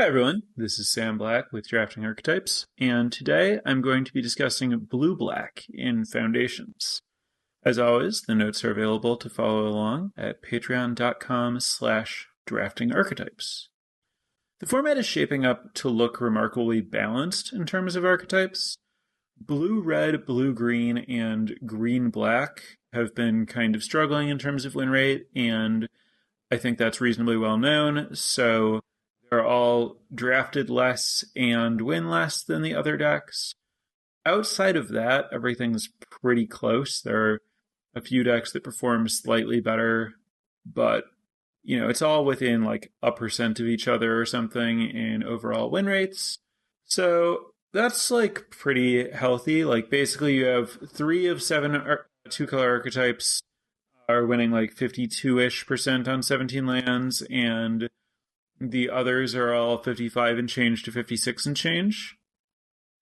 Hi everyone, this is Sam Black with Drafting Archetypes, and today I'm going to be discussing blue-black in Foundations. As always, the notes are available to follow along at patreon.com/draftingarchetypes. The format is shaping up to look remarkably balanced in terms of archetypes. Blue-red, blue-green, and green-black have been kind of struggling in terms of win rate, and I think that's reasonably well known, so they're all drafted less and win less than the other decks. Outside of that, everything's pretty close. There are a few decks that perform slightly better, but it's all within like a percent of each other or something in overall win rates. So that's like pretty healthy. Like basically you have 3 of 7 two-color archetypes are winning like 52-ish% on 17 lands, and the others are all 55 and change to 56 and change.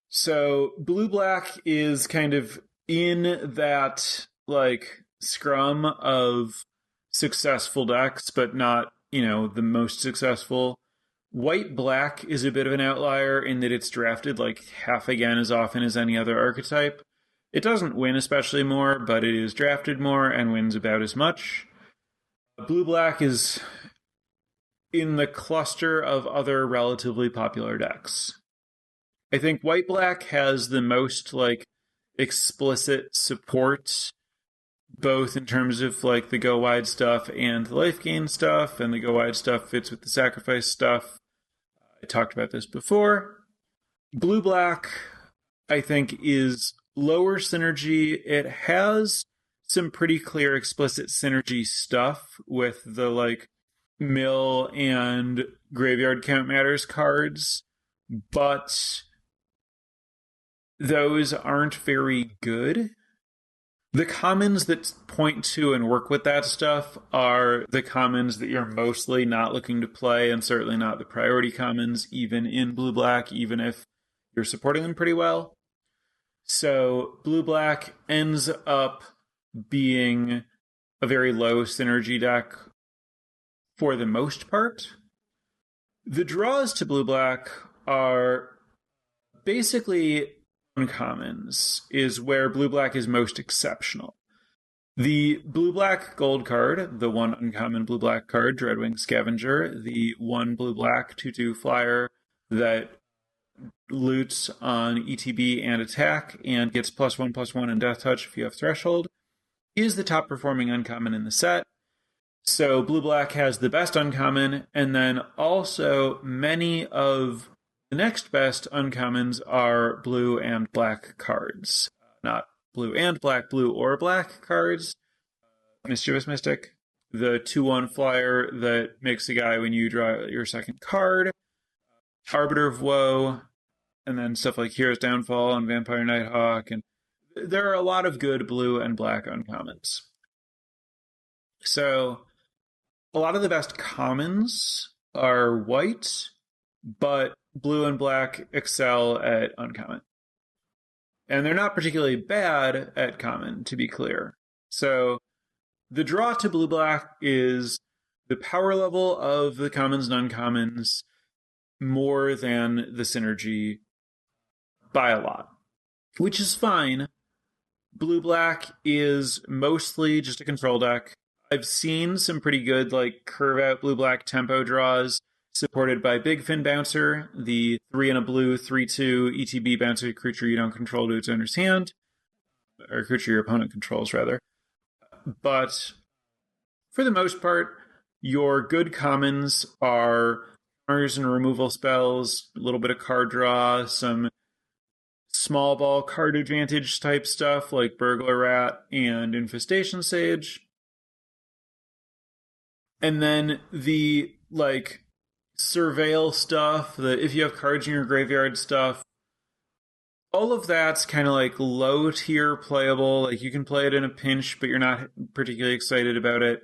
So blue-black is kind of in that like scrum of successful decks, but not, the most successful. White-black is a bit of an outlier in that it's drafted like half again as often as any other archetype. It doesn't win especially more, but it is drafted more and wins about as much. Blue-black is in the cluster of other relatively popular decks. I think white-black has the most like explicit support, both in terms of like the go wide stuff and the life gain stuff, and the go wide stuff fits with the sacrifice stuff. I talked about this before. Blue-black, I think, is lower synergy. It has some pretty clear explicit synergy stuff with the like mill and graveyard count matters cards, but those aren't very good. The commons that point to and work with that stuff are the commons that you're mostly not looking to play, and certainly not the priority commons, even in blue-black, even if you're supporting them pretty well. So blue-black ends up being a very low synergy deck for the most part. The draws to blue-black are basically uncommons, is where blue-black is most exceptional. The blue-black gold card, the one uncommon blue-black card, Dreadwing Scavenger, the one blue-black 2/2 flyer that loots on ETB and attack and gets +1/+1 and death touch if you have threshold, is the top performing uncommon in the set. So blue-black has the best uncommon, and then also many of the next best uncommons are blue and black cards. Not blue and black, blue or black cards. Mischievous Mystic, the 2/1 flyer that makes a guy when you draw your second card. Arbiter of Woe, and then stuff like Hero's Downfall and Vampire Nighthawk, and there are a lot of good blue and black uncommons. So a lot of the best commons are white, but blue and black excel at uncommon. And they're not particularly bad at common, to be clear. So the draw to blue-black is the power level of the commons and uncommons more than the synergy by a lot, which is fine. Blue-black is mostly just a control deck. I've seen some pretty good like curve out blue-black tempo draws supported by Big Fin Bouncer, the 3 and a blue 3/2 ETB bouncer creature you don't control to its owner's hand, or creature your opponent controls rather. But for the most part, your good commons are counters and removal spells, a little bit of card draw, some small ball card advantage type stuff like Burglar Rat and Infestation Sage. And then the like surveil stuff, the if you have cards in your graveyard stuff, all of that's kind of like low tier playable. Like you can play it in a pinch, but you're not particularly excited about it.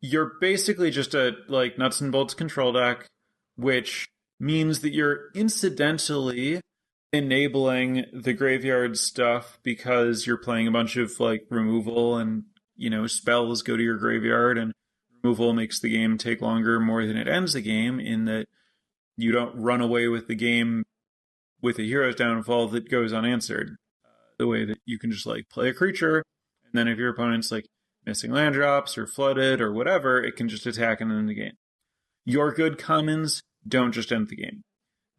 You're basically just a like nuts and bolts control deck, which means that you're incidentally enabling the graveyard stuff because you're playing a bunch of like removal and spells go to your graveyard, and removal makes the game take longer more than it ends the game, in that you don't run away with the game with a hero's downfall that goes unanswered. The way that you can just like play a creature, and then if your opponent's like missing land drops or flooded or whatever, it can just attack and end the game. Your good commons don't just end the game.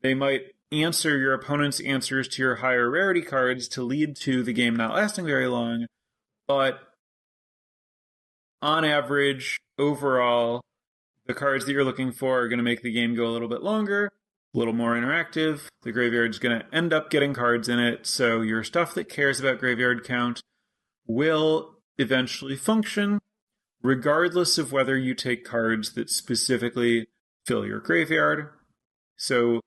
They might answer your opponent's answers to your higher rarity cards to lead to the game not lasting very long, but on average, overall, the cards that you're looking for are going to make the game go a little bit longer, a little more interactive. The graveyard's going to end up getting cards in it, so your stuff that cares about graveyard count will eventually function, regardless of whether you take cards that specifically fill your graveyard. So,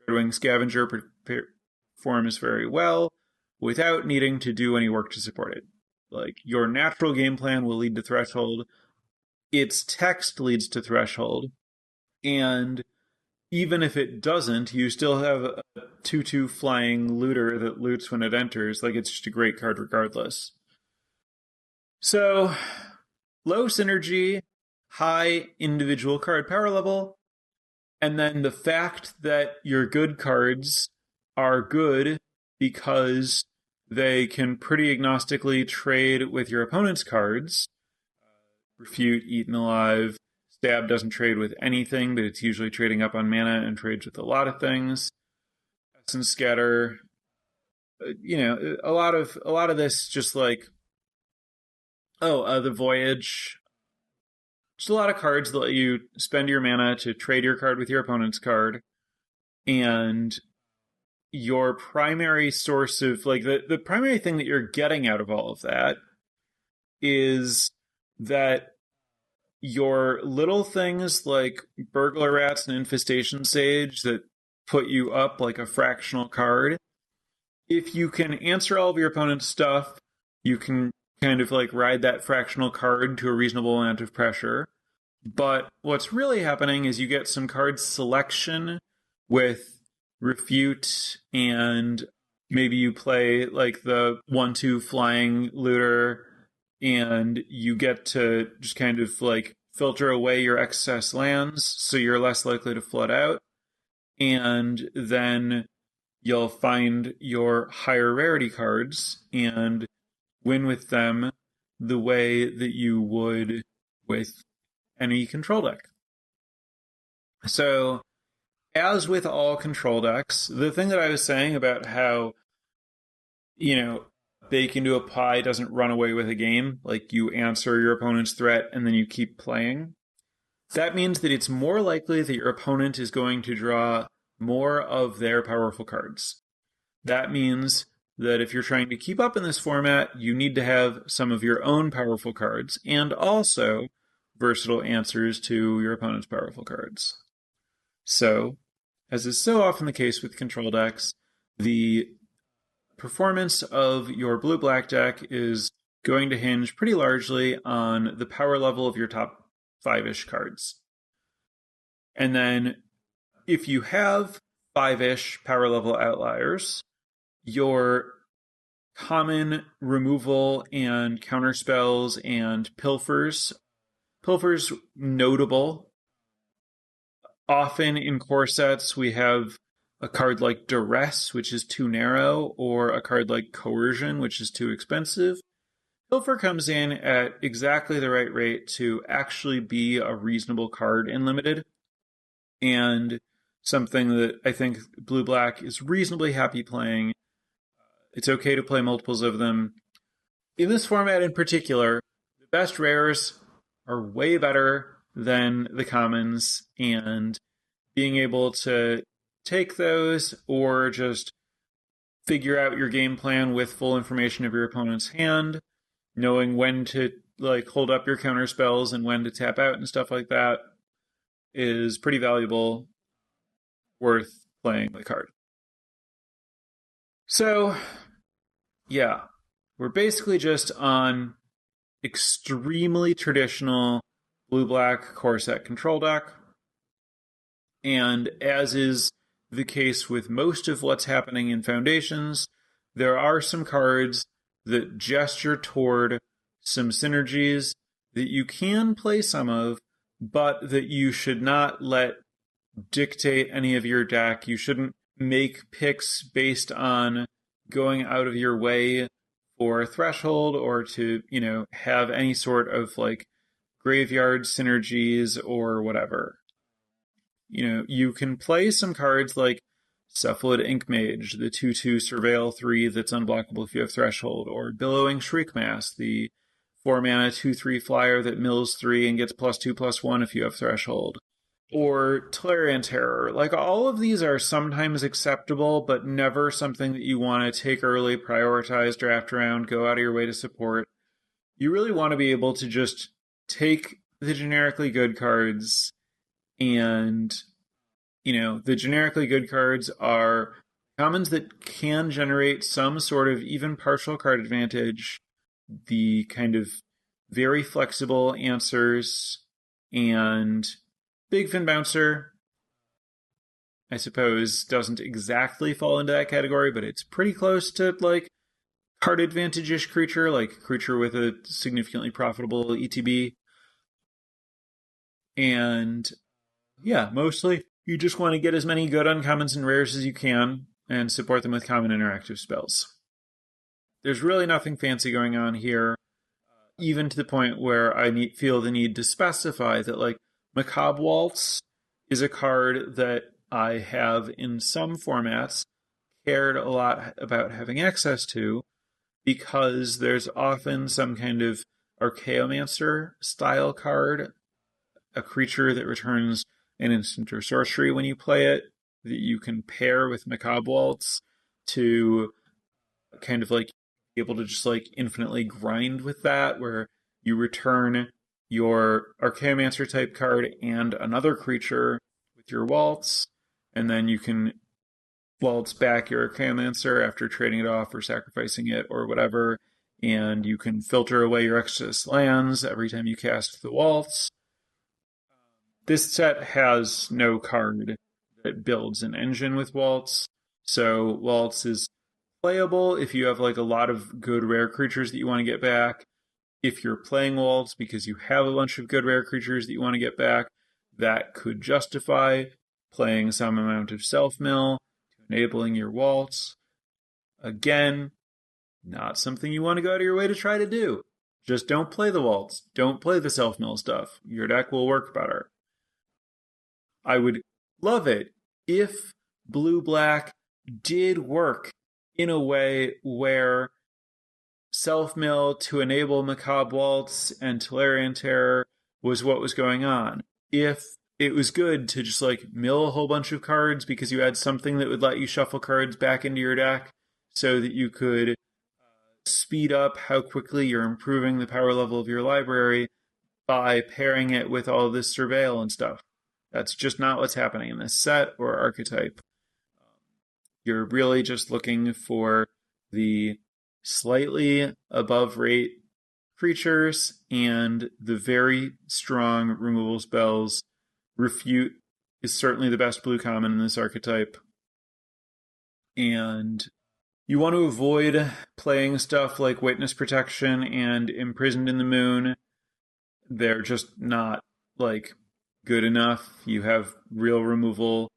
Redwing Scavenger performs very well without needing to do any work to support it. Like, your natural game plan will lead to Threshold. Its text leads to Threshold. And even if it doesn't, you still have a 2/2 flying looter that loots when it enters. Like, it's just a great card regardless. So, low synergy, high individual card power level, and then the fact that your good cards are good because they can pretty agnostically trade with your opponent's cards. Refute, Eaten Alive, Stab doesn't trade with anything, but it's usually trading up on mana and trades with a lot of things. Essence Scatter, a lot of this just like, the Voyage. Just a lot of cards that let you spend your mana to trade your card with your opponent's card. And your primary source of, like, the primary thing that you're getting out of all of that is that your little things like Burglar Rats and Infestation Sage that put you up like a fractional card, if you can answer all of your opponent's stuff, you can kind of like ride that fractional card to a reasonable amount of pressure. But what's really happening is you get some card selection with Refute, and maybe you play like the 1/2 flying looter, and you get to just kind of like filter away your excess lands so you're less likely to flood out. And then you'll find your higher rarity cards and win with them the way that you would with any control deck. So, as with all control decks, the thing that I was saying about how, bake into a pie doesn't run away with a game, like you answer your opponent's threat and then you keep playing, that means that it's more likely that your opponent is going to draw more of their powerful cards. That means that if you're trying to keep up in this format, you need to have some of your own powerful cards and also versatile answers to your opponent's powerful cards. So, as is so often the case with control decks, the performance of your blue-black deck is going to hinge pretty largely on the power level of your top 5-ish cards. And then, if you have 5-ish power level outliers, your common removal and counterspells and pilfers notable. Often in core sets, we have a card like Duress, which is too narrow, or a card like Coercion, which is too expensive. Pilfer comes in at exactly the right rate to actually be a reasonable card in Limited, and something that I think Blue-Black is reasonably happy playing. It's okay to play multiples of them. In this format in particular, the best rares are way better than the commons, and being able to take those or just figure out your game plan with full information of your opponent's hand, knowing when to like hold up your counter spells and when to tap out and stuff like that is pretty valuable, worth playing the card. So, yeah, we're basically just on extremely traditional blue-black core set control deck. And as is the case with most of what's happening in Foundations, there are some cards that gesture toward some synergies that you can play some of, but that you should not let dictate any of your deck. You shouldn't make picks based on going out of your way for threshold or to, have any sort of like graveyard synergies or whatever. You can play some cards like Cephalid Ink Mage, the 2/2 Surveil 3 that's unblockable if you have Threshold, or Billowing Shriekmass, the 4-mana 2/3 flyer that mills 3 and gets +2/+1 if you have Threshold. Or Tolarian Terror. Like, all of these are sometimes acceptable, but never something that you want to take early, prioritize, draft around, go out of your way to support. You really want to be able to just take the generically good cards and, the generically good cards are commons that can generate some sort of even partial card advantage, the kind of very flexible answers, and Big Fin Bouncer, I suppose, doesn't exactly fall into that category, but it's pretty close to, like, card advantage-ish creature, like creature with a significantly profitable ETB. And yeah, mostly you just want to get as many good uncommons and rares as you can and support them with common interactive spells. There's really nothing fancy going on here, even to the point where I feel the need to specify that, like, Macabre Waltz is a card that I have in some formats cared a lot about having access to, because there's often some kind of Archaeomancer style card, a creature that returns an instant or sorcery when you play it, that you can pair with Macabre Waltz to kind of like be able to just like infinitely grind with that, where you return your Archaeomancer type card and another creature with your Waltz, and then you can Waltz back your Archaeomancer after trading it off or sacrificing it or whatever, and you can filter away your excess lands every time you cast the Waltz. This set has no card that builds an engine with Waltz, so Waltz is playable if you have like a lot of good rare creatures that you want to get back. If you're playing Waltz because you have a bunch of good rare creatures that you want to get back, that could justify playing some amount of self-mill to enabling your Waltz. Again, not something you want to go out of your way to try to do. Just don't play the Waltz. Don't play the self-mill stuff. Your deck will work better. I would love it if blue-black did work in a way where self-mill to enable Macabre Waltz and Tolarian Terror was what was going on. If it was good to just like mill a whole bunch of cards because you had something that would let you shuffle cards back into your deck so that you could speed up how quickly you're improving the power level of your library by pairing it with all this surveil and stuff. That's just not what's happening in this set or archetype. You're really just looking for the slightly above rate creatures and the very strong removal spells. Refute is certainly the best blue common in this archetype. And you want to avoid playing stuff like Witness Protection and Imprisoned in the Moon. They're just not, like, good enough. You have real removal.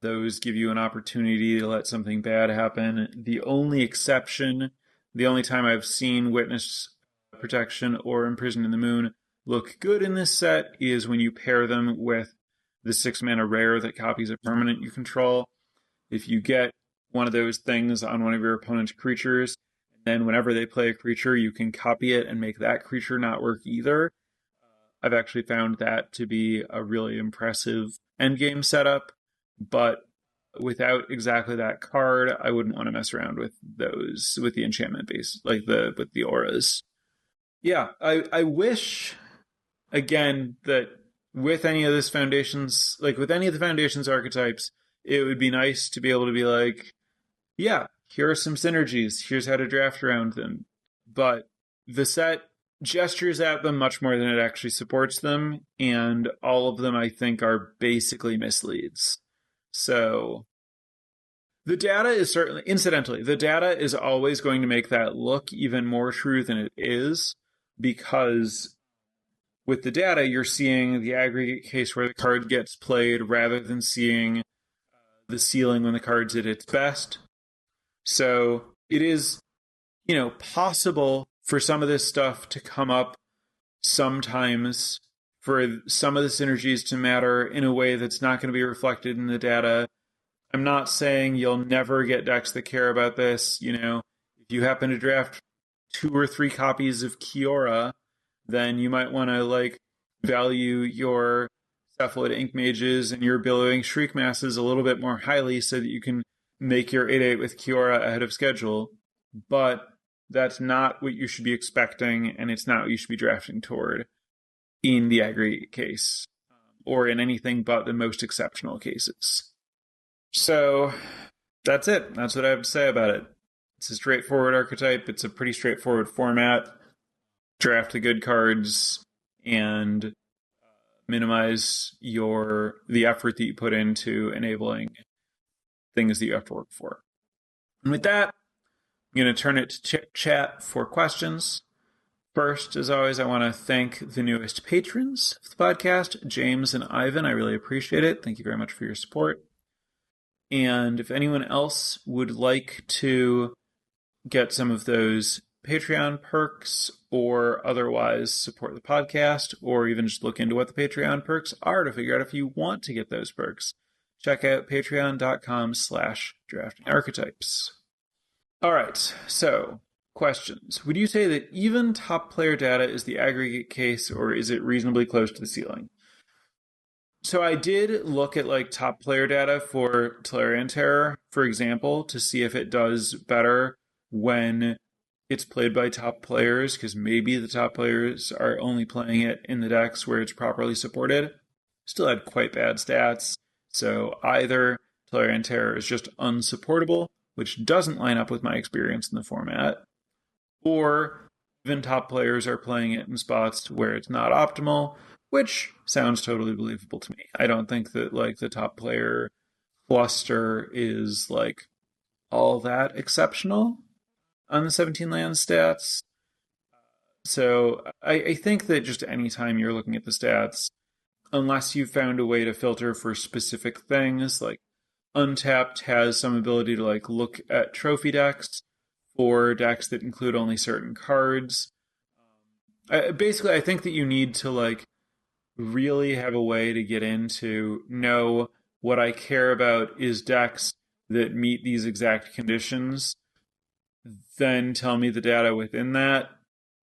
Those give you an opportunity to let something bad happen. The only exception, the only time I've seen Witness Protection or Imprisoned in the Moon look good in this set is when you pair them with the 6-mana rare that copies a permanent you control. If you get one of those things on one of your opponent's creatures, then whenever they play a creature, you can copy it and make that creature not work either. I've actually found that to be a really impressive endgame setup, but without exactly that card, I wouldn't want to mess around with those, with the enchantment base, like with the auras. Yeah, I wish, again, that with any of this foundations, like with any of the foundations archetypes, it would be nice to be able to be like, yeah, here are some synergies, here's how to draft around them. But the set gestures at them much more than it actually supports them, and all of them, I think, are basically misleads. So the data is certainly, incidentally, the data is always going to make that look even more true than it is, because with the data, you're seeing the aggregate case where the card gets played rather than seeing the ceiling when the card's at its best. So it is, possible for some of this stuff to come up sometimes, for some of the synergies to matter in a way that's not going to be reflected in the data. I'm not saying you'll never get decks that care about this. If you happen to draft 2 or 3 copies of Kiora, then you might want to value your Cephalid Ink Mages and your Billowing Shriek Masses a little bit more highly so that you can make your 8/8 with Kiora ahead of schedule. But that's not what you should be expecting, and it's not what you should be drafting toward in the aggregate case, or in anything but the most exceptional cases. So that's it. That's what I have to say about it. It's a straightforward archetype. It's a pretty straightforward format. Draft the good cards and minimize the effort that you put into enabling things that you have to work for. And with that, I'm going to turn it to chat for questions. First, as always, I want to thank the newest patrons of the podcast, James and Ivan. I really appreciate it. Thank you very much for your support. And if anyone else would like to get some of those Patreon perks or otherwise support the podcast, or even just look into what the Patreon perks are to figure out if you want to get those perks, check out patreon.com/draftingarchetypes. All right, so questions. Would you say that even top player data is the aggregate case, or is it reasonably close to the ceiling? So I did look at top player data for Tolarian Terror, for example, to see if it does better when it's played by top players, because maybe the top players are only playing it in the decks where it's properly supported. Still had quite bad stats. So either Tolarian Terror is just unsupportable, which doesn't line up with my experience in the format, or even top players are playing it in spots where it's not optimal, which sounds totally believable to me. I don't think that the top player cluster is all that exceptional on the 17 land stats. So I think that just anytime you're looking at the stats, unless you've found a way to filter for specific things, Untapped has some ability to look at trophy decks for decks that include only certain cards. Basically, I think that you need to really have a way to get into know what I care about is decks that meet these exact conditions. Then tell me the data within that.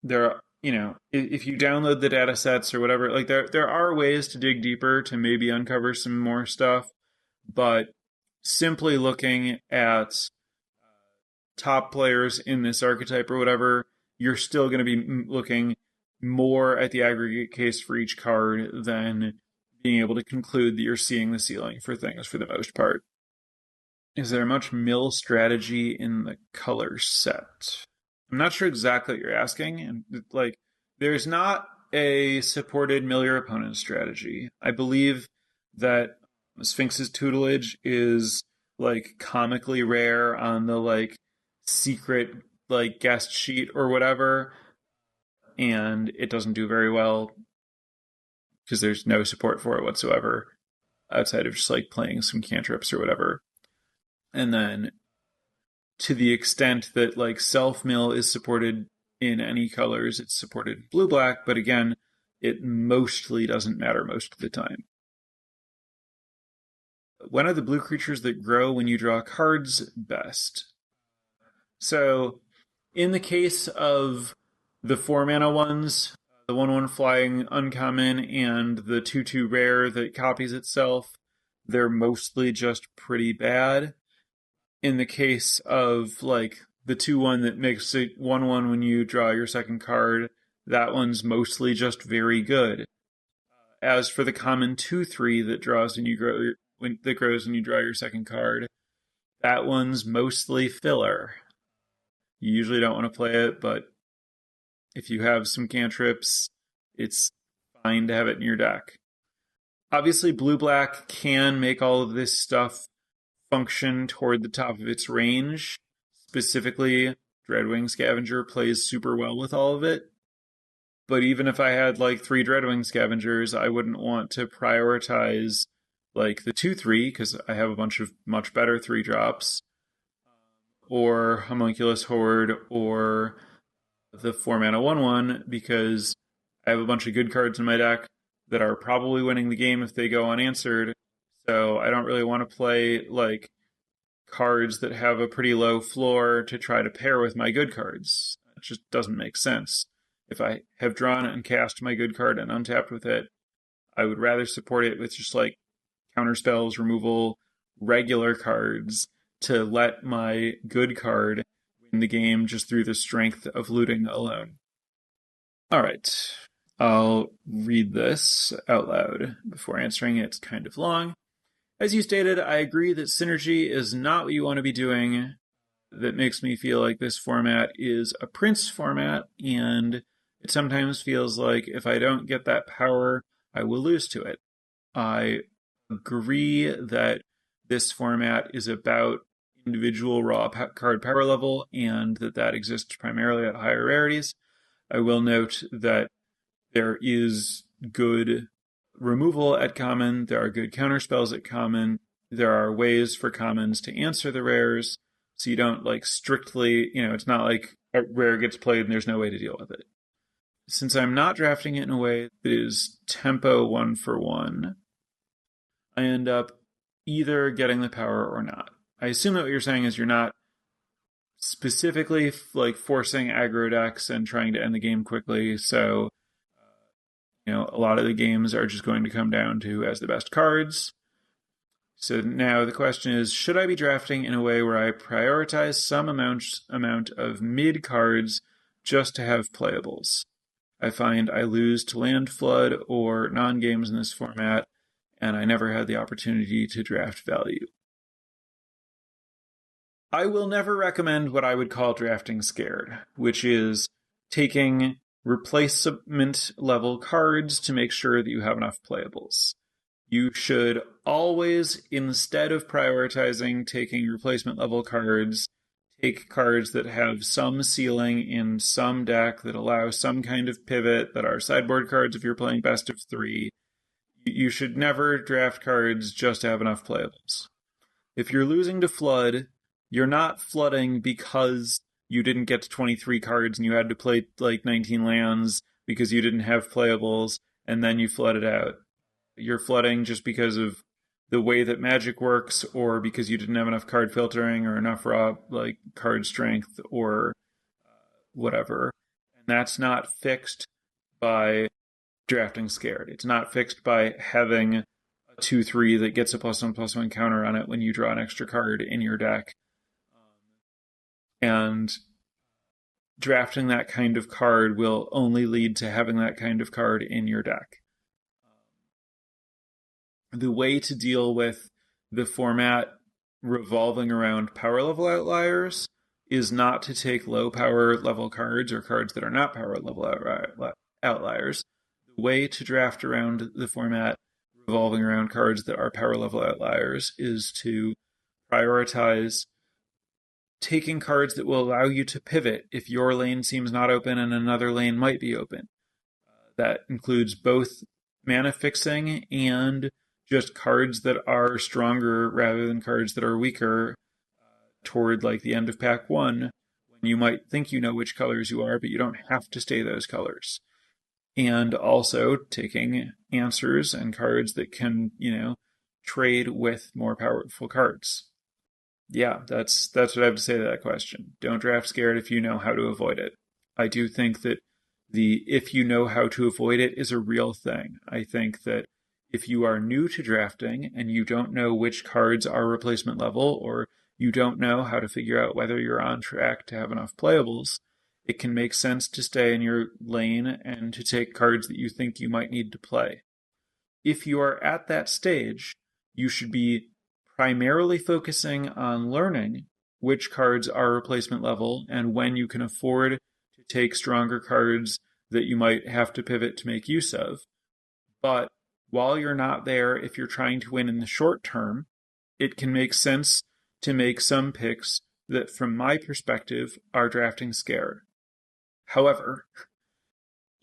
There, if you download the data sets or whatever, there are ways to dig deeper to maybe uncover some more stuff, but simply looking at top players in this archetype or whatever, you're still going to be looking more at the aggregate case for each card than being able to conclude that you're seeing the ceiling for things for the most part. Is there much mill strategy in the color set? I'm not sure exactly what you're asking. And there's not a supported mill your opponent strategy. I believe that Sphinx's tutelage is comically rare on the secret guest sheet or whatever, and it doesn't do very well because there's no support for it whatsoever outside of just playing some cantrips or whatever. And then to the extent that self mill is supported in any colors, it's supported in blue black, but again, it mostly doesn't matter most of the time. When are the blue creatures that grow when you draw cards best? So in the case of the 4-mana ones, the 1/1 flying uncommon and the 2/2 rare that copies itself, they're mostly just pretty bad. In the case of the 2/1 that makes it 1/1 when you draw your second card, that one's mostly just very good. As for the common 2/3 that draws when you grow that grows when you draw your second card, that one's mostly filler. You usually don't want to play it, but if you have some cantrips, it's fine to have it in your deck. Obviously, blue-black can make all of this stuff function toward the top of its range. Specifically, Dreadwing Scavenger plays super well with all of it. But even if I had like 3 Dreadwing Scavengers, I wouldn't want to prioritize like the 2/3 because I have a bunch of much better 3 drops, or Homunculus Horde, or the 4 mana 1/1 because I have a bunch of good cards in my deck that are probably winning the game if they go unanswered. So I don't really want to play like cards that have a pretty low floor to try to pair with my good cards. It just doesn't make sense. If I have drawn and cast my good card and untapped with it, I would rather support it with just like counterspells, removal, regular cards to let my good card win the game just through the strength of looting alone. All right. I'll read this out loud before answering it. It's kind of long. As you stated, I agree that synergy is not what you want to be doing. That makes me feel like this format is a Prince format, and it sometimes feels like if I don't get that power, I will lose to it. I agree that this format is about individual raw card power level, and that exists primarily at higher rarities. I will note that there is good removal at common, there are good counterspells at common, there are ways for commons to answer the rares, so you don't like strictly, it's not like a rare gets played and there's no way to deal with it. Since I'm not drafting it in a way that is tempo 1-for-1, I end up either getting the power or not. I assume that what you're saying is you're not specifically like forcing aggro decks and trying to end the game quickly, so a lot of the games are just going to come down to who has the best cards. So now the question is, should I be drafting in a way where I prioritize some amount of mid cards just to have playables? I find I lose to land flood or non-games in this format, and I never had the opportunity to draft value. I will never recommend what I would call drafting scared, which is taking replacement level cards to make sure that you have enough playables. You should always, instead of prioritizing taking replacement level cards, take cards that have some ceiling in some deck that allow some kind of pivot, that are sideboard cards if you're playing best of 3. You should never draft cards just to have enough playables. If you're losing to flood, you're not flooding because you didn't get to 23 cards and you had to play like 19 lands because you didn't have playables and then you flooded out. You're flooding just because of the way that Magic works, or because you didn't have enough card filtering or enough raw like card strength or whatever. And that's not fixed by drafting scared. It's not fixed by having a 2/3 that gets a +1/+1 counter on it when you draw an extra card in your deck. And drafting that kind of card will only lead to having that kind of card in your deck. The way to deal with the format revolving around power level outliers is not to take low power level cards or cards that are not power level outliers. The way to draft around the format revolving around cards that are power level outliers is to prioritize taking cards that will allow you to pivot if your lane seems not open and another lane might be open. That includes both mana fixing and just cards that are stronger rather than cards that are weaker toward like the end of pack 1, when you might think you know which colors you are, but you don't have to stay those colors. And also taking answers and cards that can, trade with more powerful cards. Yeah, that's what I have to say to that question. Don't draft scared if you know how to avoid it. I do think that if you know how to avoid it is a real thing. I think that if you are new to drafting and you don't know which cards are replacement level, or you don't know how to figure out whether you're on track to have enough playables, it can make sense to stay in your lane and to take cards that you think you might need to play. If you are at that stage, you should be primarily focusing on learning which cards are replacement level and when you can afford to take stronger cards that you might have to pivot to make use of. But while you're not there, if you're trying to win in the short term, it can make sense to make some picks that, from my perspective, are drafting scared. However,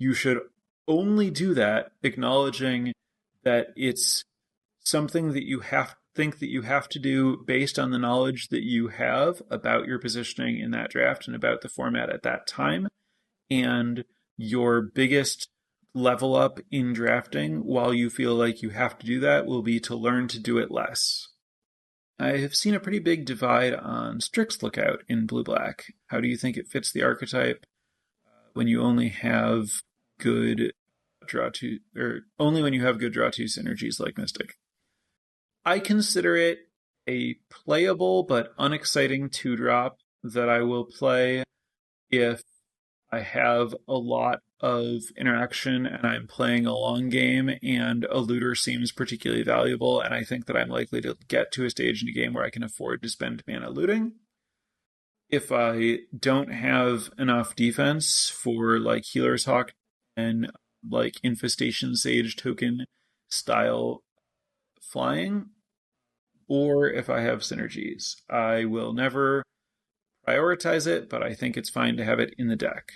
you should only do that acknowledging that it's something that you have to do based on the knowledge that you have about your positioning in that draft and about the format at that time. And your biggest level up in drafting, while you feel like you have to do that, will be to learn to do it less. I have seen a pretty big divide on Strix Lookout in Blue Black. How do you think it fits the archetype when you only have good draw two, or only when you have good draw two synergies like Mystic? I consider it a playable but unexciting 2-drop that I will play if I have a lot of interaction and I'm playing a long game and a looter seems particularly valuable and I think that I'm likely to get to a stage in a game where I can afford to spend mana looting. If I don't have enough defense for like Healer's Hawk and like Infestation Sage token style flying, or if I have synergies, I will never prioritize it, but I think it's fine to have it in the deck.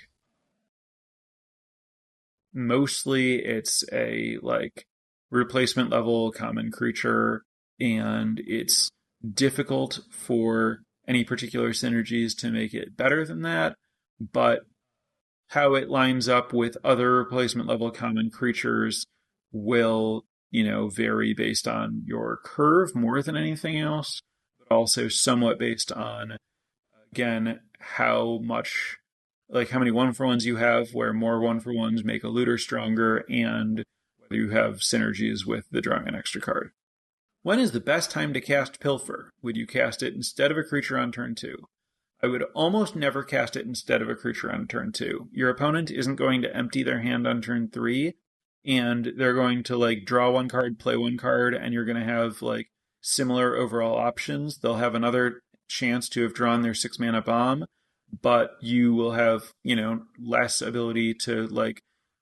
Mostly it's a like replacement level common creature, and it's difficult for any particular synergies to make it better than that, but how it lines up with other replacement level common creatures will, vary based on your curve more than anything else, but also somewhat based on, again, how many 1-for-1s you have, where more 1-for-1s make a looter stronger, and whether you have synergies with the drawing an extra card. When is the best time to cast Pilfer? Would you cast it instead of a creature on turn 2? I would almost never cast it instead of a creature on turn 2. Your opponent isn't going to empty their hand on turn 3, and they're going to draw one card, play one card, and you're going to have similar overall options. They'll have another chance to have drawn their 6-mana bomb, but you will have, less ability to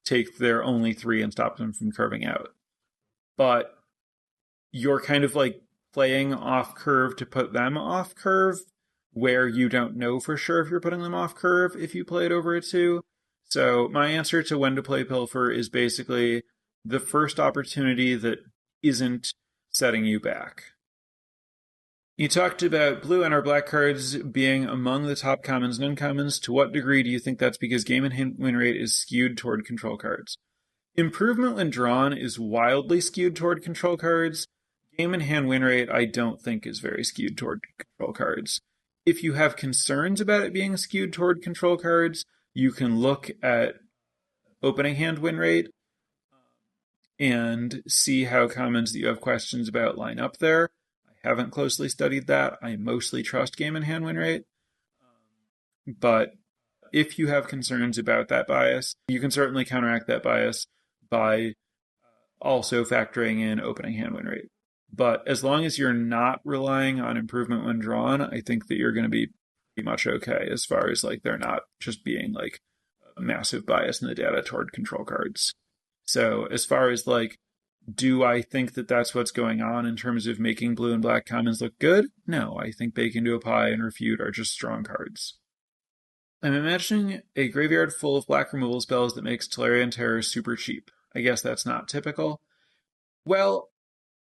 take their only 3 and stop them from curving out. But you're kind of playing off curve to put them off curve, where you don't know for sure if you're putting them off curve if you play it over a 2. So my answer to when to play Pilfer is basically the first opportunity that isn't setting you back. You talked about blue and or black cards being among the top commons and uncommons. To what degree do you think that's because game and win rate is skewed toward control cards? Improvement when drawn is wildly skewed toward control cards. Game in hand win rate I don't think is very skewed toward control cards. If you have concerns about it being skewed toward control cards, you can look at opening hand win rate and see how commons that you have questions about line up there. I haven't closely studied that. I mostly trust game in hand win rate. But if you have concerns about that bias, you can certainly counteract that bias by also factoring in opening hand win rate. But as long as you're not relying on improvement when drawn, I think that you're going to be pretty much okay as far as they're not just being a massive bias in the data toward control cards. So as far as do I think that that's what's going on in terms of making blue and black commons look good? No, I think Bake into a Pie and Refute are just strong cards. I'm imagining a graveyard full of black removal spells that makes Tolarian Terror super cheap. I guess that's not typical. Well,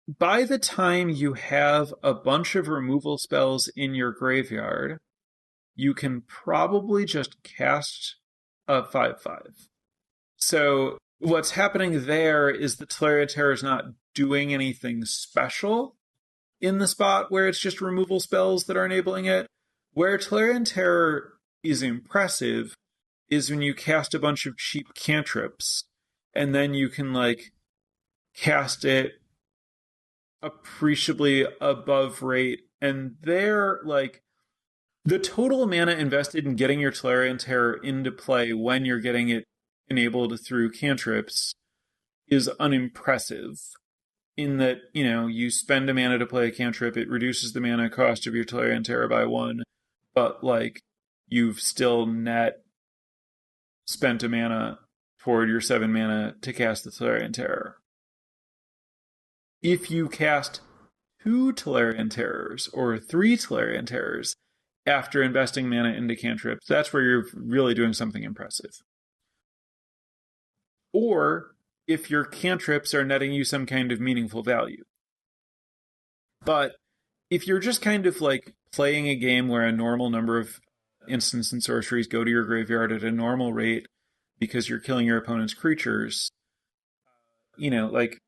by the time you have a bunch of removal spells in your graveyard, you can probably just cast a 5/5. So what's happening there is that Tolarian Terror is not doing anything special in the spot where it's just removal spells that are enabling it. Where Tolarian Terror is impressive is when you cast a bunch of cheap cantrips, and then you can cast it appreciably above rate, and they're the total mana invested in getting your Tolarian Terror into play when you're getting it enabled through cantrips is unimpressive, in that you spend a mana to play a cantrip, it reduces the mana cost of your Tolarian Terror by 1, but you've still net spent a mana toward your 7 mana to cast the Tolarian Terror. If you cast 2 Tolarian Terrors or 3 Tolarian Terrors after investing mana into cantrips, that's where you're really doing something impressive. or if your cantrips are netting you some kind of meaningful value. But if you're just kind of like playing a game where a normal number of instants and sorceries go to your graveyard at a normal rate because you're killing your opponent's creatures, like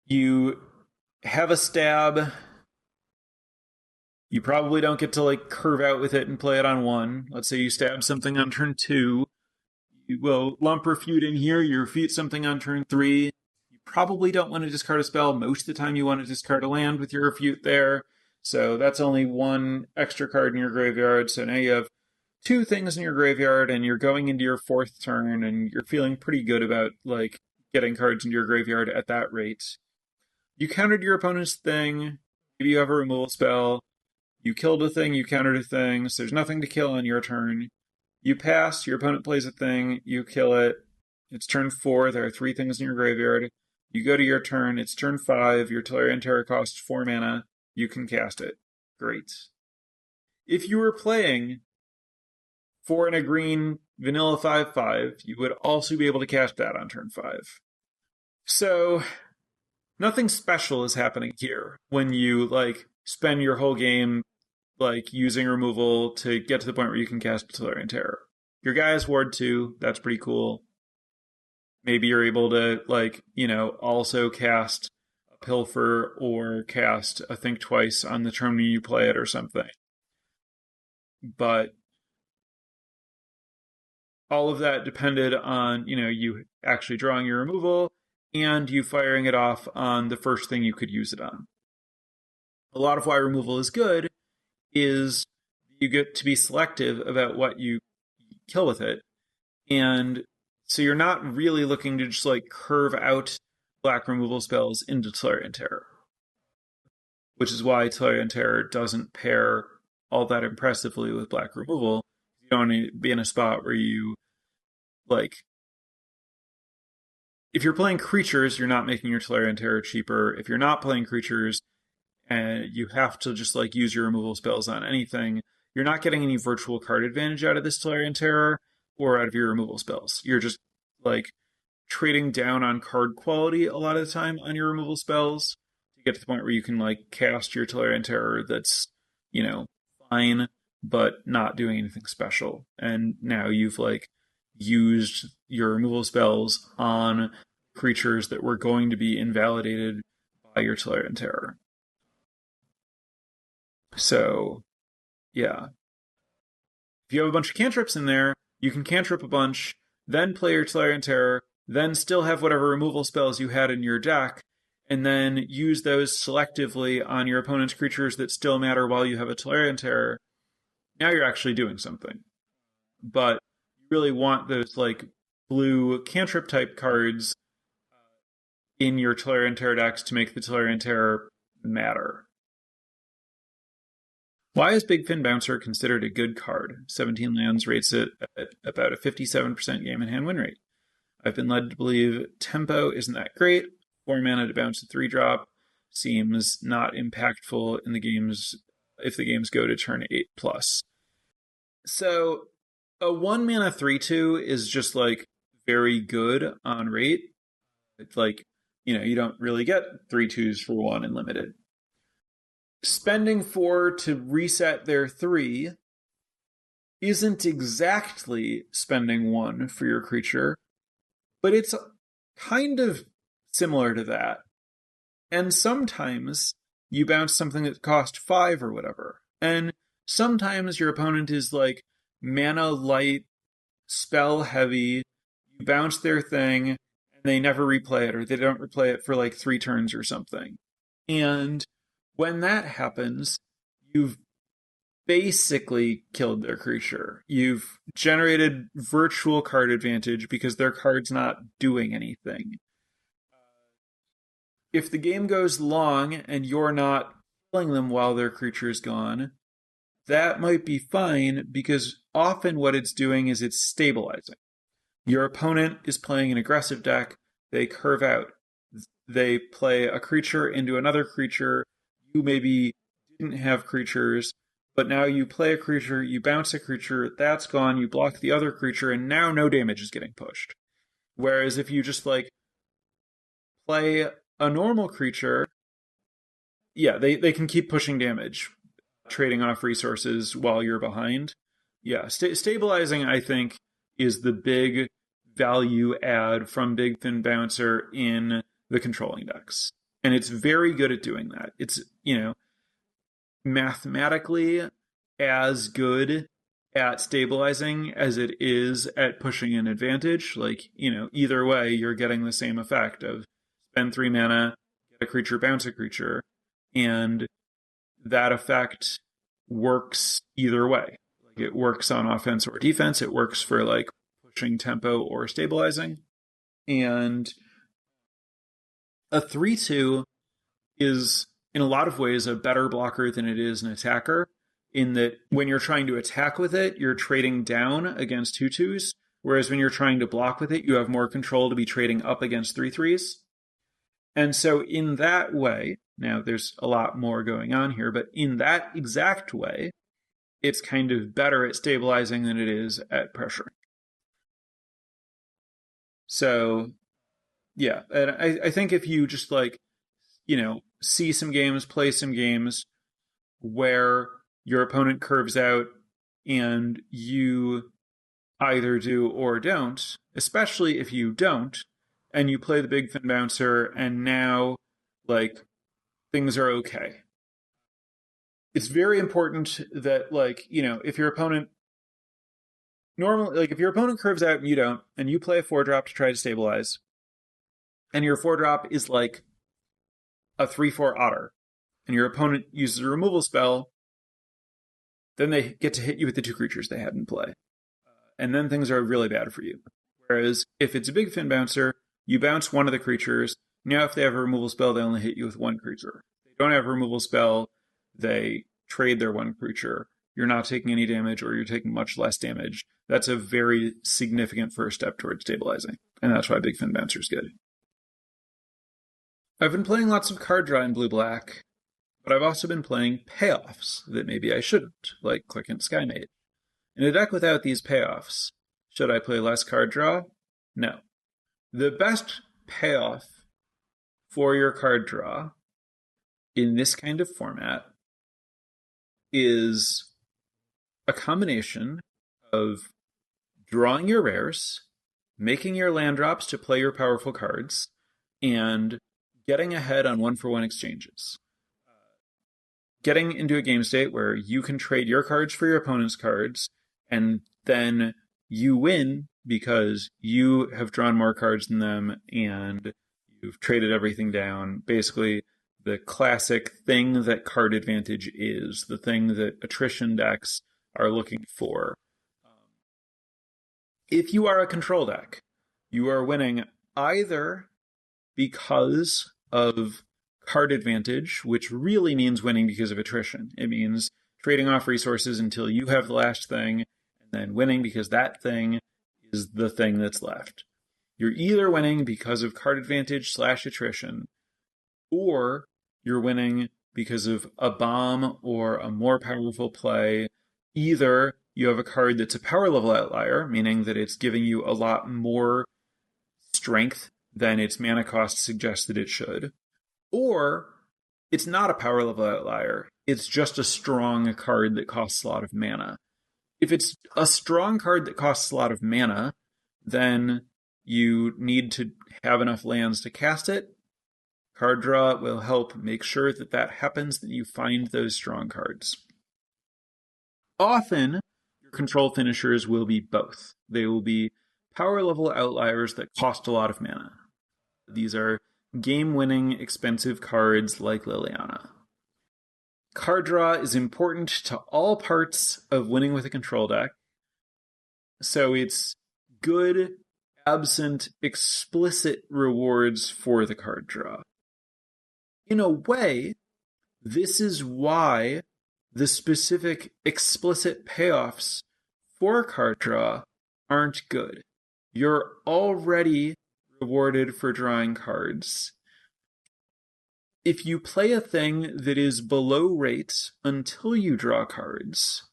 you have a stab, you probably don't get to like curve out with it and play it on one. Let's say you stab something on turn 2. You will lump refute in here, you refute something on turn 3. You probably don't want to discard a spell. Most of the time you want to discard a land with your refute there. So that's only one extra card in your graveyard. So now you have 2 things in your graveyard and you're going into your 4th turn and you're feeling pretty good about like getting cards into your graveyard at that rate. You countered your opponent's thing. Maybe you have a removal spell. You killed a thing, you countered a thing, so there's nothing to kill on your turn. You pass, your opponent plays a thing, you kill it. It's turn 4, there are 3 things in your graveyard. You go to your turn, it's turn 5, your Tolarian Terror costs 4 mana, you can cast it. Great. If you were playing 4 and a green vanilla 5/5, you would also be able to cast that on turn 5. So, nothing special is happening here when you, like, spend your whole game like using removal to get to the point where you can cast Tolarian Terror. Your guy is Ward 2, that's pretty cool. Maybe you're able to, like, also cast a Pilfer or cast a Think Twice on the turn when you play it or something. But all of that depended on, you actually drawing your removal and you firing it off on the first thing you could use it on. A lot of why removal is good is you get to be selective about what you kill with it. And so you're not really looking to just like curve out black removal spells into Tolarian Terror. Which is why Tolarian Terror doesn't pair all that impressively with black removal. You don't want to be in a spot where you, like, if you're playing creatures, you're not making your Tolarian Terror cheaper. If you're not playing creatures, and you have to just like use your removal spells on anything, you're not getting any virtual card advantage out of this Tolarian Terror or out of your removal spells. You're just like trading down on card quality a lot of the time on your removal spells to get to the point where you can like cast your Tolarian Terror that's, fine, but not doing anything special. And now you've like used your removal spells on creatures that were going to be invalidated by your Tolarian Terror. So, yeah. If you have a bunch of cantrips in there, you can cantrip a bunch, then play your Tolarian Terror, then still have whatever removal spells you had in your deck, and then use those selectively on your opponent's creatures that still matter while you have a Tolarian Terror. Now you're actually doing something. But you really want those, like, blue cantrip type cards in your Tolarian Terror decks to make the Tolarian Terror matter. Why is Big Fin Bouncer considered a good card? 17 lands rates it at about a 57% game in hand win rate. I've been led to believe tempo isn't that great. 4 mana to bounce a 3-drop seems not impactful in the games if the games go to turn 8+. So a 1 mana 3/2 is just like very good on rate. It's like, you don't really get 3/2s for 1 in limited. Spending 4 to reset their 3 isn't exactly spending 1 for your creature, but it's kind of similar to that. And sometimes you bounce something that cost 5 or whatever. And sometimes your opponent is like mana light, spell heavy, you bounce their thing, and they never replay it, or they don't replay it for like 3 turns or something. And when that happens, you've basically killed their creature. You've generated virtual card advantage because their card's not doing anything. If the game goes long and you're not killing them while their creature's gone, that might be fine because often what it's doing is it's stabilizing. Your opponent is playing an aggressive deck, they curve out. They play a creature into another creature. You maybe didn't have creatures, but now you play a creature, you bounce a creature, that's gone, you block the other creature, and now no damage is getting pushed. Whereas if you just like play a normal creature, yeah, they can keep pushing damage, trading off resources while you're behind. Yeah, stabilizing, I think, is the big value add from Big Fin Bouncer in the controlling decks. And it's very good at doing that. It's, mathematically as good at stabilizing as it is at pushing an advantage. Like, either way, you're getting the same effect of spend 3 mana, get a creature, bounce a creature, and that effect works either way. Like it works on offense or defense. It works for like pushing tempo or stabilizing. And a 3/2 is in a lot of ways a better blocker than it is an attacker, in that when you're trying to attack with it, you're trading down against 2/2s, whereas when you're trying to block with it, you have more control to be trading up against 3/3s. And so in that way, now there's a lot more going on here, but in that exact way, it's kind of better at stabilizing than it is at pressuring. So yeah, and I think if you just like, see some games, play some games where your opponent curves out and you either do or don't, especially if you don't, and you play the Big Fin Bouncer and now like things are okay. It's very important that like, if your opponent normally, like if your opponent curves out and you don't, and you play a 4-drop to try to stabilize, and your 4-drop is like a 3/4 otter, and your opponent uses a removal spell, then they get to hit you with the 2 creatures they had in play. And then things are really bad for you. Whereas if it's a Big Fin Bouncer, you bounce one of the creatures. Now if they have a removal spell, they only hit you with 1 creature. If they don't have a removal spell, they trade their 1 creature. You're not taking any damage, or you're taking much less damage. That's a very significant first step towards stabilizing. And that's why Big Fin Bouncer is good. I've been playing lots of card draw in blue-black, but I've also been playing payoffs that maybe I shouldn't, like Clickant Skymate. In a deck without these payoffs, should I play less card draw? No. The best payoff for your card draw in this kind of format is a combination of drawing your rares, making your land drops to play your powerful cards, and getting ahead on 1-for-1 exchanges. Getting into a game state where you can trade your cards for your opponent's cards, and then you win because you have drawn more cards than them and you've traded everything down. Basically, the classic thing that card advantage is, the thing that attrition decks are looking for. If you are a control deck, you are winning either because of card advantage, which really means winning because of attrition. It means trading off resources until you have the last thing, and then winning because that thing is the thing that's left. You're either winning because of card advantage / attrition, or you're winning because of a bomb or a more powerful play. Either you have a card that's a power level outlier, meaning that it's giving you a lot more strength than its mana cost suggests that it should, or it's not a power level outlier. It's just a strong card that costs a lot of mana. If it's a strong card that costs a lot of mana, then you need to have enough lands to cast it. Card draw will help make sure that that happens, that you find those strong cards. Often, your control finishers will be both. They will be power level outliers that cost a lot of mana. These are game-winning, expensive cards like Liliana. Card draw is important to all parts of winning with a control deck, so it's good absent explicit rewards for the card draw. In a way, this is why the specific explicit payoffs for card draw aren't good. You're already rewarded for drawing cards. If you play a thing that is below rate until you draw cards,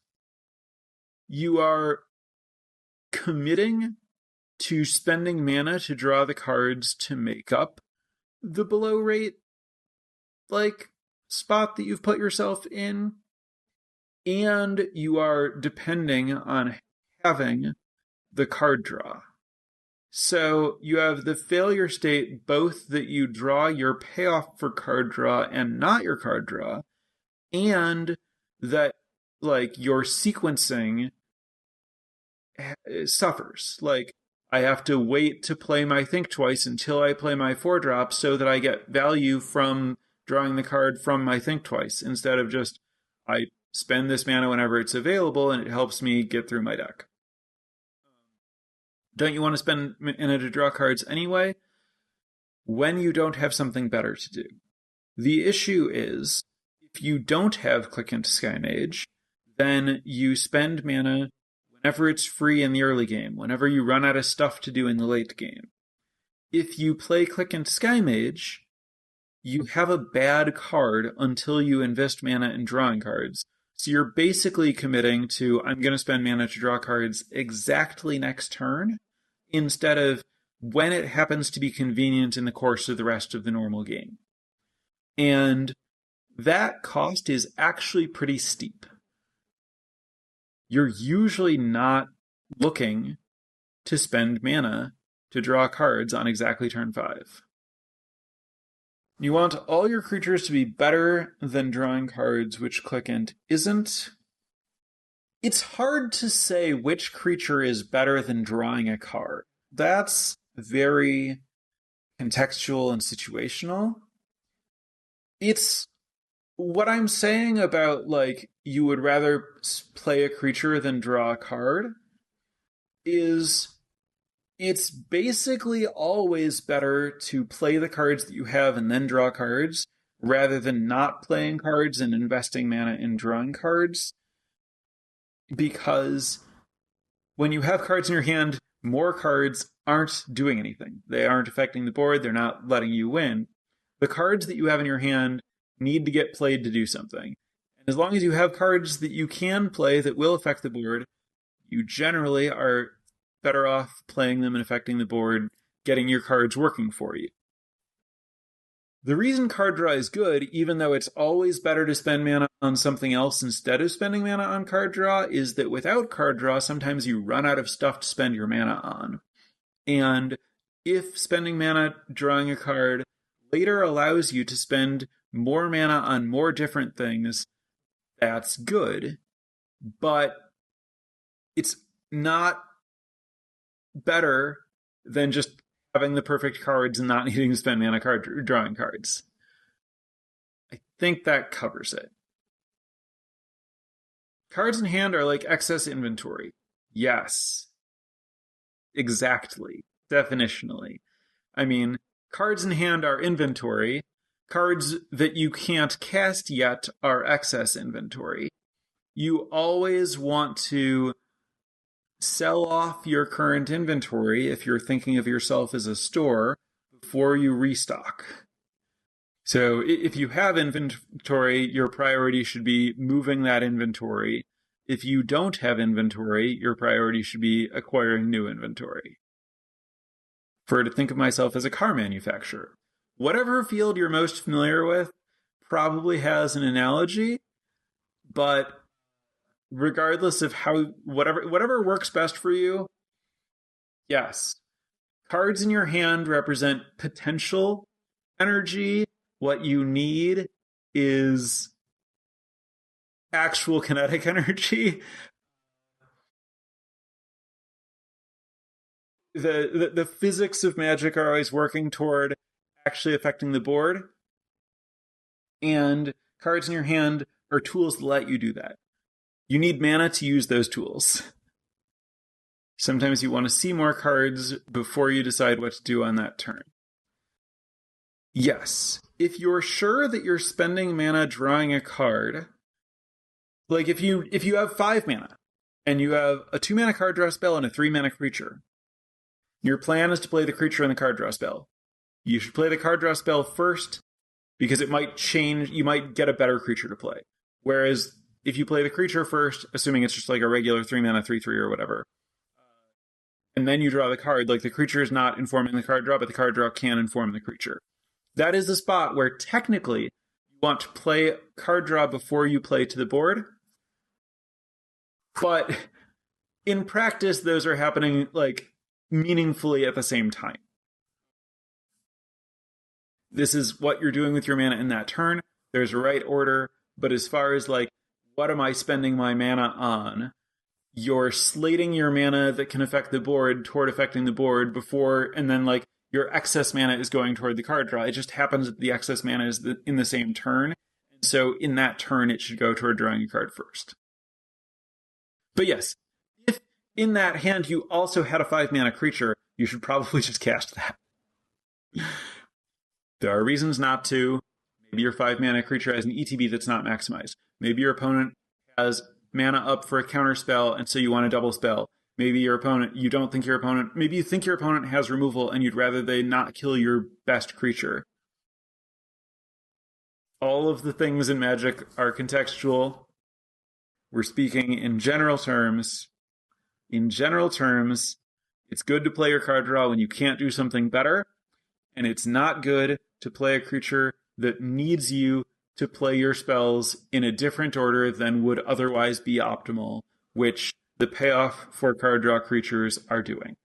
you are committing to spending mana to draw the cards to make up the below rate like spot that you've put yourself in, and you are depending on having the card draw. So you have the failure state, both that you draw your payoff for card draw and not your card draw, and that like your sequencing suffers. Like, I have to wait to play my Think Twice until I play my 4-drop so that I get value from drawing the card from my Think Twice, instead of just, I spend this mana whenever it's available and it helps me get through my deck. Don't you want to spend mana to draw cards anyway? When you don't have something better to do. The issue is, if you don't have Click into Sky Mage, then you spend mana whenever it's free in the early game, whenever you run out of stuff to do in the late game. If you play Click into Sky Mage, you have a bad card until you invest mana in drawing cards. So you're basically committing to, I'm going to spend mana to draw cards exactly next turn, instead of when it happens to be convenient in the course of the rest of the normal game. And that cost is actually pretty steep. You're usually not looking to spend mana to draw cards on exactly turn 5. You want all your creatures to be better than drawing cards, which Clickant isn't. It's hard to say which creature is better than drawing a card. That's very contextual and situational. It's what I'm saying about, like, you would rather play a creature than draw a card is it's basically always better to play the cards that you have and then draw cards, rather than not playing cards and investing mana in drawing cards. Because when you have cards in your hand, more cards aren't doing anything. They aren't affecting the board. They're not letting you win. The cards that you have in your hand need to get played to do something. And as long as you have cards that you can play that will affect the board, you generally are better off playing them and affecting the board, getting your cards working for you. The reason card draw is good, even though it's always better to spend mana on something else instead of spending mana on card draw, is that without card draw, sometimes you run out of stuff to spend your mana on. And if spending mana drawing a card later allows you to spend more mana on more different things, that's good. But it's not better than just having the perfect cards and not needing to spend mana drawing cards. I think that covers it. Cards in hand are like excess inventory. Yes. Exactly. Definitionally. I mean, cards in hand are inventory. Cards that you can't cast yet are excess inventory. You always want to sell off your current inventory if you're thinking of yourself as a store before you restock. So if you have inventory, your priority should be moving that inventory. If you don't have inventory, your priority should be acquiring new inventory. For to think of myself as a car manufacturer, whatever field you're most familiar with probably has an analogy, but regardless of how, whatever works best for you, yes. Cards in your hand represent potential energy. What you need is actual kinetic energy. The physics of Magic are always working toward actually affecting the board. And cards in your hand are tools that let you do that. You need mana to use those tools. Sometimes you want to see more cards before you decide what to do on that turn. Yes, if you're sure that you're spending mana drawing a card, like if you have 5 mana, and you have a 2 mana card draw spell and a 3 mana creature, your plan is to play the creature and the card draw spell. You should play the card draw spell first, because it might change, you might get a better creature to play. Whereas if you play the creature first, assuming it's just like a regular 3 mana 3/3 or whatever, and then you draw the card, like the creature is not informing the card draw, but the card draw can inform the creature. That is the spot where technically you want to play card draw before you play to the board. But in practice, those are happening like meaningfully at the same time. This is what you're doing with your mana in that turn. There's a right order, but as far as like, what am I spending my mana on? You're slating your mana that can affect the board toward affecting the board before, and then like your excess mana is going toward the card draw. It just happens that the excess mana is in the same turn. And so in that turn, it should go toward drawing a card first. But yes, if in that hand you also had a 5-mana creature, you should probably just cast that. There are reasons not to. Maybe your 5-mana creature has an ETB that's not maximized. Maybe your opponent has mana up for a counterspell, and so you want a double spell. Maybe you think your opponent has removal, and you'd rather they not kill your best creature. All of the things in Magic are contextual. We're speaking in general terms. In general terms, it's good to play your card draw when you can't do something better, and it's not good to play a creature that needs you to play your spells in a different order than would otherwise be optimal, which the payoff for card draw creatures are doing.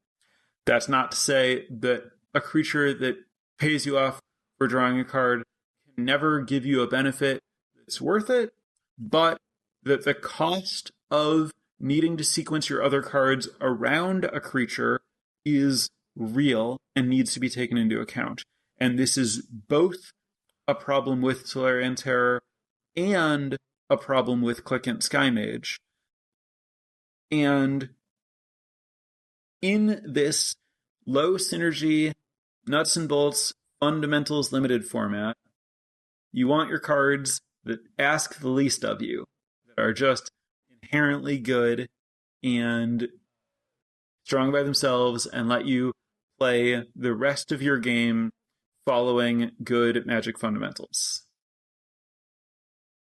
That's not to say that a creature that pays you off for drawing a card can never give you a benefit that's worth it, but that the cost of needing to sequence your other cards around a creature is real and needs to be taken into account. And this is both a problem with Solarian Terror and a problem with Clickant Sky Mage. And in this low synergy, nuts and bolts, fundamentals limited format, you want your cards that ask the least of you, that are just inherently good and strong by themselves and let you play the rest of your game following good Magic fundamentals.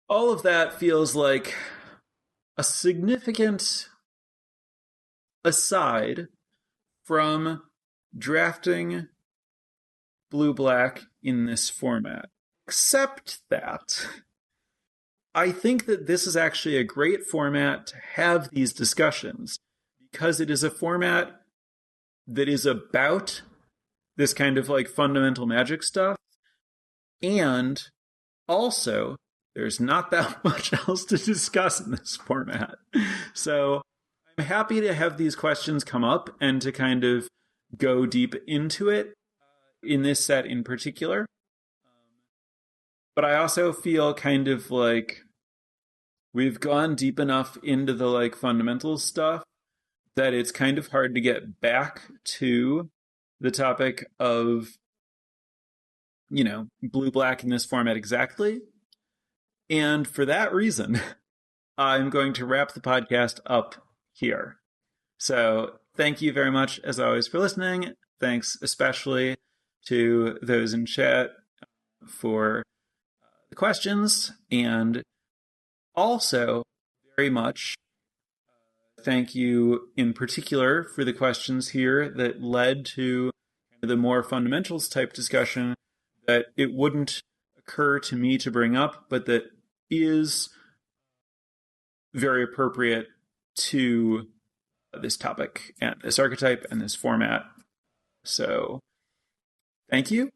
All of that feels like a significant aside from drafting blue-black in this format. Except that I think that this is actually a great format to have these discussions, because it is a format that is about this kind of like fundamental Magic stuff, and also there's not that much else to discuss in this format. So I'm happy to have these questions come up and to kind of go deep into it in this set in particular. But I also feel kind of like we've gone deep enough into the like fundamental stuff that it's kind of hard to get back to the topic of, blue-black in this format exactly. And for that reason, I'm going to wrap the podcast up here. So thank you very much, as always, for listening. Thanks especially to those in chat for the questions, and also very much thank you in particular for the questions here that led to the more fundamentals type discussion that it wouldn't occur to me to bring up, but that is very appropriate to this topic and this archetype and this format. So thank you.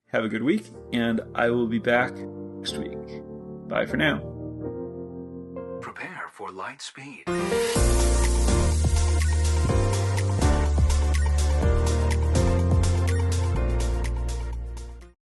Have a good week, and I will be back next week. Bye for now. Prepare for light speed.